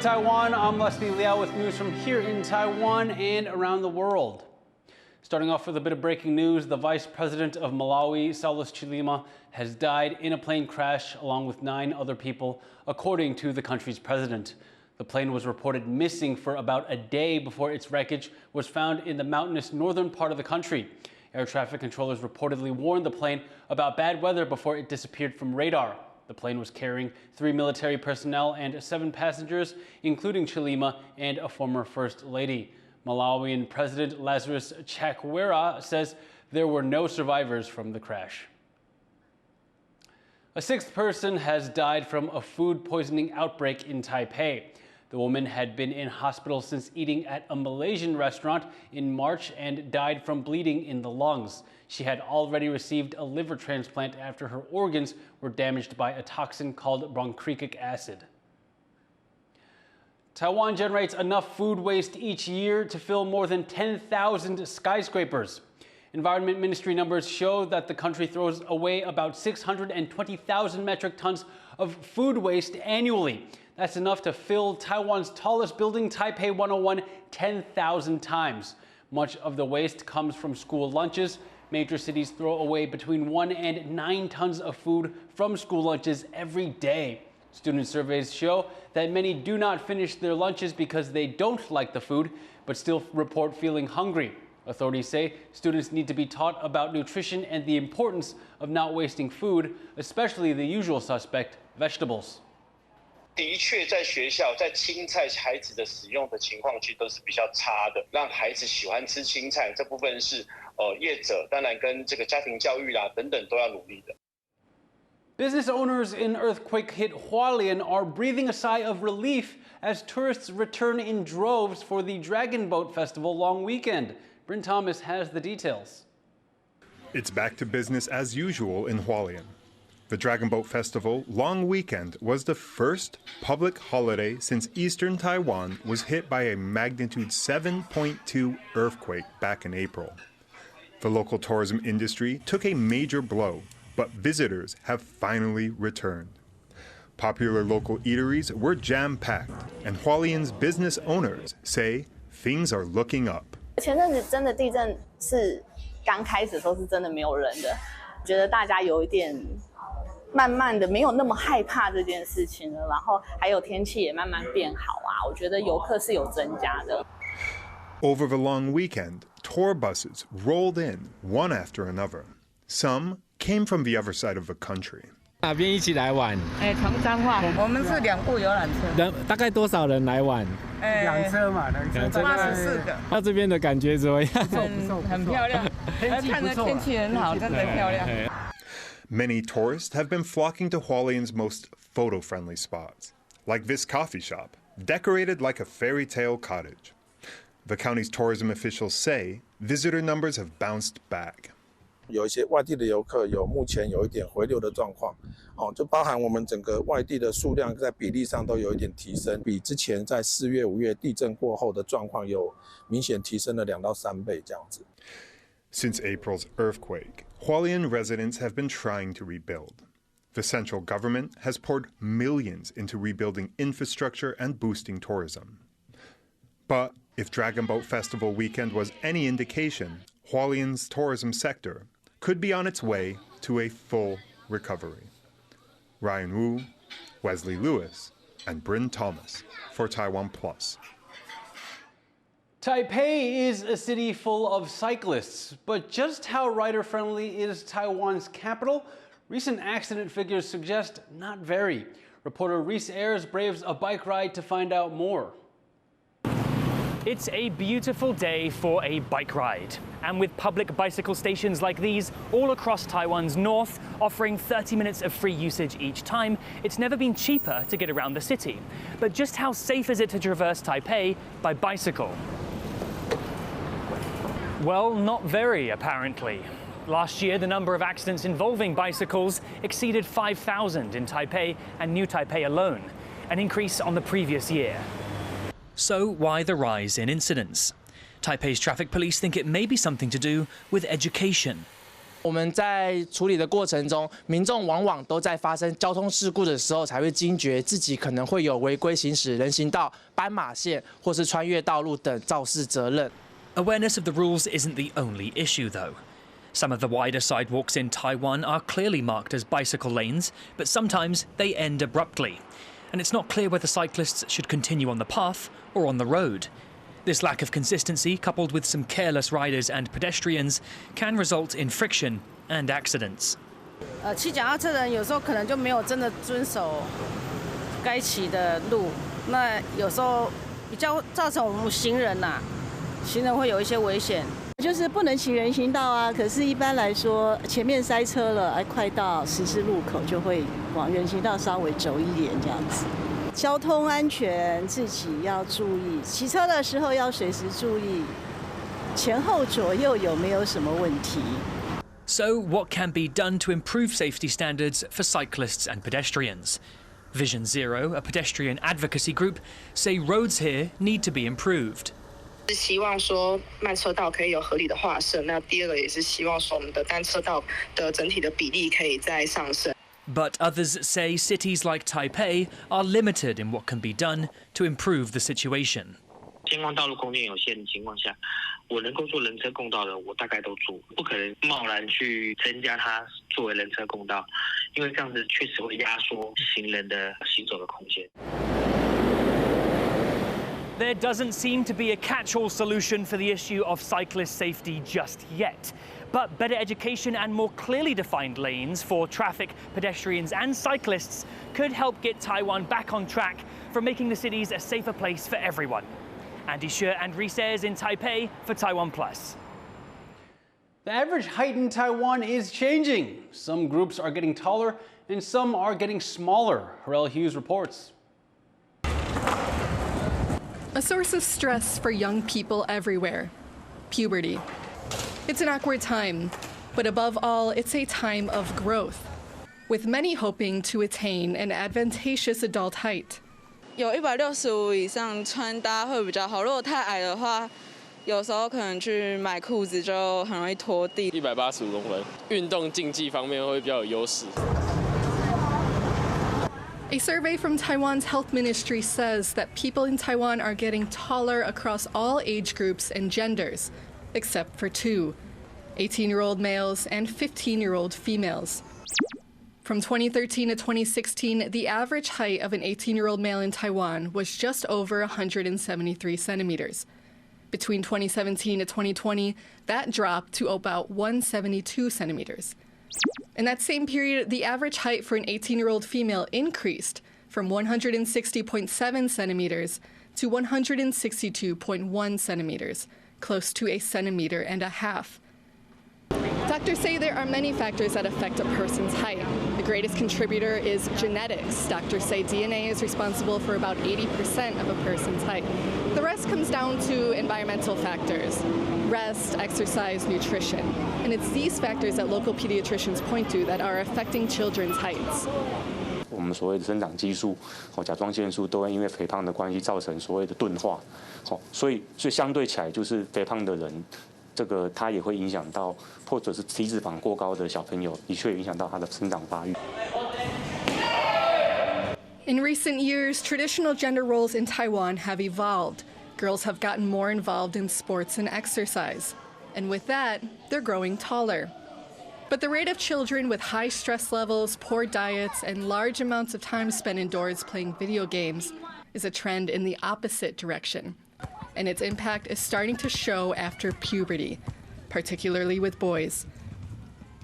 Taiwan. I'm Liao with news from here in Taiwan and around the world. Starting off with a bit of breaking news, the vice president of Malawi, Saulus Chilima, has died in a plane crash along with 9 other people, according to the country's president. The plane was reported missing for about a day before its wreckage was found in the mountainous northern part of the country. Air traffic controllers reportedly warned the plane about bad weather before it disappeared from radar. The plane was carrying 3 military personnel and 7 passengers, including Chilima and a former First Lady. Malawian President Lazarus Chakwera says there were no survivors from the crash. A 6th person has died from a food poisoning outbreak in Taipei. The woman had been in hospital since eating at a Malaysian restaurant in March and died from bleeding in the lungs. She had already received a liver transplant after her organs were damaged by a toxin called bronchitic acid. Taiwan generates enough food waste each year to fill more than 10,000 skyscrapers. Environment Ministry numbers show that the country throws away about 620,000 metric tons of food waste annually. That's enough to fill Taiwan's tallest building, Taipei 101, 10,000 times. Much of the waste comes from school lunches. Major cities throw away between 1 and 9 tons of food from school lunches every day. Student surveys show that many do not finish their lunches because they don't like the food, but still report feeling hungry. Authorities say students need to be taught about nutrition and the importance of not wasting food, especially the usual suspect, vegetables. 的确，在学校，在青菜孩子的使用的情况，其实都是比较差的。让孩子喜欢吃青菜，这部分是业者当然跟这个家庭教育啦等等都要努力的。Business owners in earthquake-hit Hualien are breathing a sigh of relief as tourists return in droves for the Dragon Boat Festival long weekend. Bryn Thomas has the details. It's back to business as usual in Hualien. The Dragon Boat Festival long weekend was the first public holiday since eastern Taiwan was hit by a magnitude 7.2 earthquake back in April. The local tourism industry took a major blow, but visitors have finally returned. Popular local eateries were jam-packed, and Hualien's business owners say things are looking up. 前阵子真的地震是刚开始的时候是真的没有人的，觉得大家有一点慢慢的没有那么害怕这件事情了，然后还有天气也慢慢变好啊，我觉得游客是有增加的。Over the long weekend, tour buses rolled in one after another. Some came from the other side of the country. 哪边一起来玩？从彰化，我们是2部游览车。大概多少人来玩？2车嘛，2车84个。那这边的感觉怎么样？很漂亮，看着天气很好，真的漂亮。Many tourists have been flocking to Hualien's most photo-friendly spots, like this coffee shop, decorated like a fairy tale cottage. The county's tourism officials say visitor numbers have bounced back. 有一些外地的游客目前有一点回流的状况，就包含我们整个外地的数量在比例上都有一点提升，比之前在4月、5月地震过后的状况有明显提升了2到3倍这样子。Since April's earthquake, Hualien residents have been trying to rebuild. The central government has poured millions into rebuilding infrastructure and boosting tourism. But if Dragon Boat Festival weekend was any indication, Hualien's tourism sector could be on its way to a full recovery. Ryan Wu, Wesley Lewis, and Bryn Thomas for TaiwanPlus. Taipei is a city full of cyclists, but just how rider-friendly is Taiwan's capital? Recent accident figures suggest not very. Reporter Reese Ayers braves a bike ride to find out more. It's a beautiful day for a bike ride. And with public bicycle stations like these all across Taiwan's north, offering 30 minutes of free usage each time, it's never been cheaper to get around the city. But just how safe is it to traverse Taipei by bicycle? Well, not very, apparently. Last year, the number of accidents involving bicycles exceeded 5,000 in Taipei and New Taipei alone, an increase on the previous year. So why the rise in incidents? Taipei's traffic police think it may be something to do with education. 我们在处理的过程中，民众往往都在发生交通事故的时候才会惊觉自己可能会有违规行驶人行道、斑马线或是穿越道路等肇事责任。Awareness of the rules isn't the only issue, though. Some of the wider sidewalks in Taiwan are clearly marked as bicycle lanes, but sometimes they end abruptly. And it's not clear whether cyclists should continue on the path or on the road. This lack of consistency, coupled with some careless riders and pedestrians, can result in friction and accidents. 骑脚踏车的人有时候可能就没有真的遵守该骑的路，那有时候比较造成我们行人行人会有一些危险。就是不能骑人行道啊，可是一般来说前面塞车了，快到十字路口就会往人行道稍微走一点这样子。交通安全自己要注意，骑车的时候要随时注意前后左右有没有什么问题。So, what can be done to improve safety standards for cyclists and pedestrians? Vision Zero, a pedestrian advocacy group, say roads here need to be improved. 是希望说慢车道可以有合理的划设，那第二个也是希望说我们的单车道的整体的比例可以再上升。But others say cities like Taipei are limited in what can be done to improve the situation. 天光道路空间有限的情况下，我能够做人车共道的，我大概都做，不可能贸然去增加它作为人车共道，因为这样子确实会压缩行人的行走的空间。There doesn't seem to be a catch-all solution for the issue of cyclist safety just yet. But better education and more clearly defined lanes for traffic, pedestrians and cyclists could help get Taiwan back on track for making the cities a safer place for everyone. Andy Xue and Rees in Taipei for TaiwanPlus. The average height in Taiwan is changing. Some groups are getting taller and some are getting smaller. Harel Hughes reports. A source of stress for young people everywhere. Puberty. It's an awkward time, but above all, it's a time of growth, with many hoping to attain an advantageous adult height. 有165以上穿搭会比较好，如果太矮的话，有时候可能去买裤子就很容易拖地。185公分，运动竞技方面会比较有优势。A survey from Taiwan's health ministry says that people in Taiwan are getting taller across all age groups and genders, except for two, 18-year-old males and 15-year-old females. From 2013 to 2016, the average height of an 18-year-old male in Taiwan was just over 173 centimeters. Between 2017 to 2020, that dropped to about 172 centimeters. In that same period, the average height for an 18-year-old female increased from 160.7 centimeters to 162.1 centimeters, close to 1.5 centimeters. Doctors say there are many factors that affect a person's height. The greatest contributor is genetics. Doctors say DNA is responsible for about 80% of a person's height. The rest comes down to environmental factors: rest, exercise, nutrition. And it's these factors that local pediatricians point to that are affecting children's heights. 我们所谓的生长激素、甲状腺素都会因为肥胖的关系造成所谓的钝化，所以相对起来就是肥胖的人。这个它也会影响到，或者是体脂肪过高的小朋友，的确影响到他的生长发育。In recent years, traditional gender roles in Taiwan have evolved. Girls have gotten more involved in sports and exercise. And with that, they're growing taller. But the rate of children with high stress levels, poor diets, and large amounts of time spent indoors playing video games is a trend in the opposite direction. And its impact is starting to show after puberty, particularly with boys.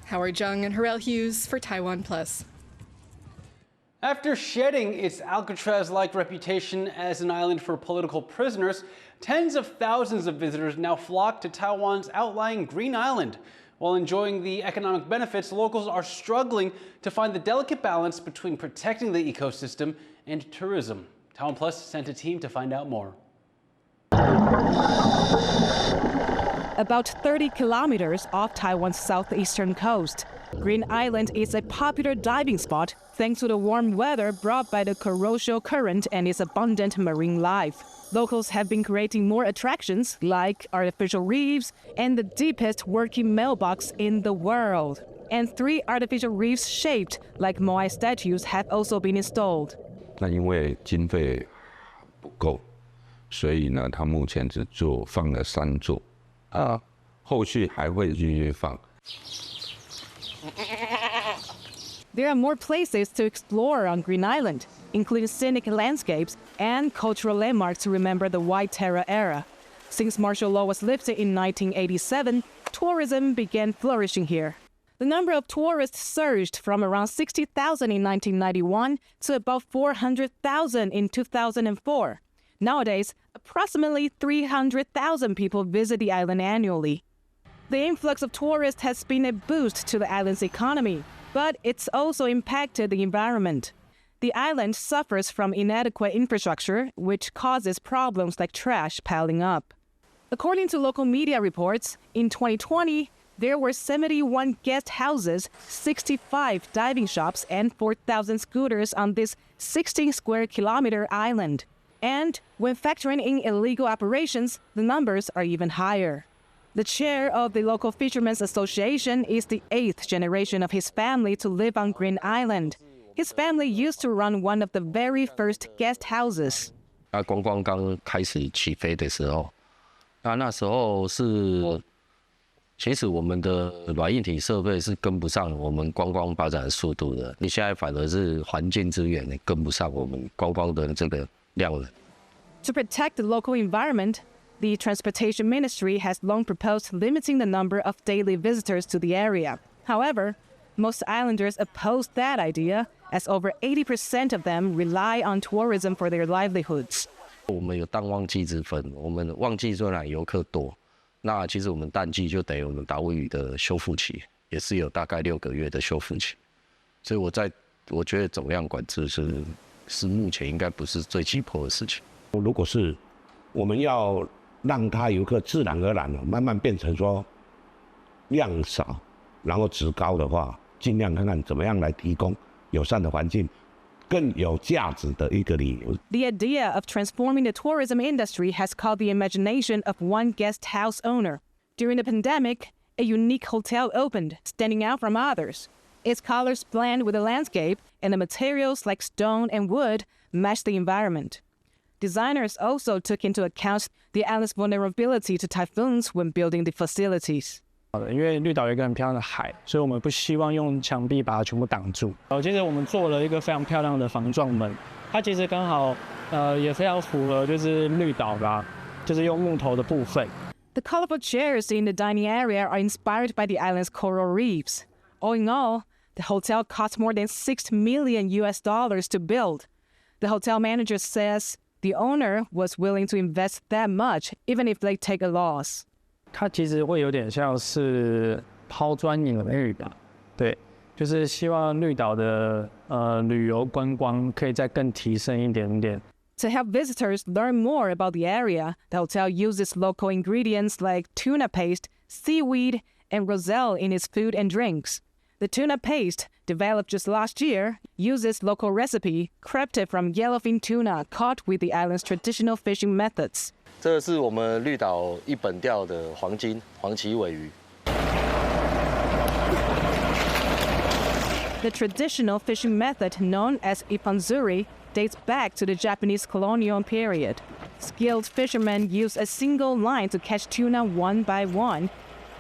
Howard Jung and Harel Hughes for TaiwanPlus. After shedding its Alcatraz-like reputation as an island for political prisoners, tens of thousands of visitors now flock to Taiwan's outlying Green Island. While enjoying the economic benefits, locals are struggling to find the delicate balance between protecting the ecosystem and tourism. TaiwanPlus sent a team to find out more. About 30 kilometers off Taiwan's southeastern coast, Green Island is a popular diving spot thanks to the warm weather brought by the Kuroshio Current and its abundant marine life. Locals have been creating more attractions like artificial reefs and the deepest working mailbox in the world. And 3 artificial reefs shaped like Moai statues have also been installed. 那因为经费不够，所以呢，他目前只放了3座，后续还会继续放。There are more places to explore on Green Island, including scenic landscapes and cultural landmarks to remember the White Terror era. Since martial law was lifted in 1987, tourism began flourishing here. The number of tourists surged from around 60,000 in 1991 to about 400,000 in 2004. Nowadays, approximately 300,000 people visit the island annually. The influx of tourists has been a boost to the island's economy, but it's also impacted the environment. The island suffers from inadequate infrastructure, which causes problems like trash piling up. According to local media reports, in 2020, there were 71 guest houses, 65 diving shops, and 4,000 scooters on this 16-square-kilometer island. And when factoring in illegal operations, the numbers are even higher. The chair of the local Fishermen's Association is the 8th generation of his family to live on Green Island. His family used to run one of the very first guest houses. 观光刚开始起飞的时候，那时候是，其实我们的软硬体设备是跟不上我们观光发展的速度的。你现在反而是环境资源跟不上我们观光的这个量了。To protect the local environment, the Transportation Ministry has long proposed limiting the number of daily visitors to the area. However, most islanders oppose that idea, as over 80% of them rely on tourism for their livelihoods. 我们有淡旺季之分，我们旺季虽然游客多，那其实我们淡季就等于我们岛屿的修复期，也是有大概6个月的修复期。所以我觉得总量管制是目前应该不是最急迫的事情。如果是我们要让它游客自然而然的慢慢变成说量少，然后质高的话，尽量看看怎么样来提供友善的环境，更有价值的一个旅游。The idea of transforming the tourism industry has caught the imagination of one guest house owner. During the pandemic, a unique hotel opened, standing out from others. Its colors blend with the landscape, and the materials like stone and wood match the environment. Designers also took into account the island's vulnerability to typhoons when building the facilities. 因为绿岛有一个很漂亮的海，所以我们不希望用墙壁把它全部挡住。接着我们做了一个非常漂亮的防撞门，它其实刚好也非常符合就是绿岛吧，就是用木头的部分。The colorful chairs in the dining area are inspired by the island's coral reefs. All in all, the hotel cost more than $6 million to build. The hotel manager says the owner was willing to invest that much, even if they take a loss. 它其实会有点像是抛砖引玉吧，对，就是希望绿岛的旅游观光可以再更提升一点点。To help visitors learn more about the area, the hotel uses local ingredients like tuna paste, seaweed, and roselle in its food and drinks. The tuna paste, developed just last year, uses local recipe crafted from yellowfin tuna caught with the island's traditional fishing methods. 这是我们绿岛一本钓的黄鳍尾鱼。The traditional fishing method known as ipanzuri dates back to the Japanese colonial period. Skilled fishermen use a single line to catch tuna one by one,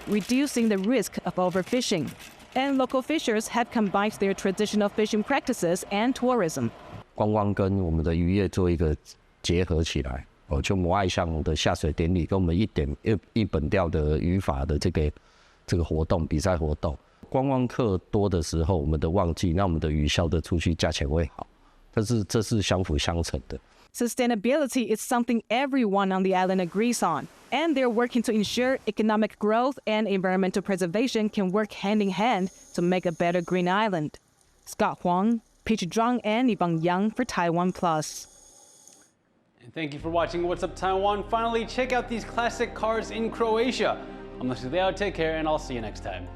reducing the risk of overfishing. And local fishers have combined their traditional fishing practices and tourism. 观光跟我们的渔业做一个结合起来，就摩爱巷的下水典礼跟我们一本钓的渔法的这个活动比赛活动，观光客多的时候，我们的旺季，那我们的鱼销得出去，价钱会好，这是相辅相成的。Sustainability is something everyone on the island agrees on, and they're working to ensure economic growth and environmental preservation can work hand in hand to make a better green island. Scott Huang, Peach Zhang, and Yvonne Yang for TaiwanPlus. And thank you for watching What's Up Taiwan. Finally, check out these classic cars in Croatia. I'm Liao, take care, and I'll see you next time.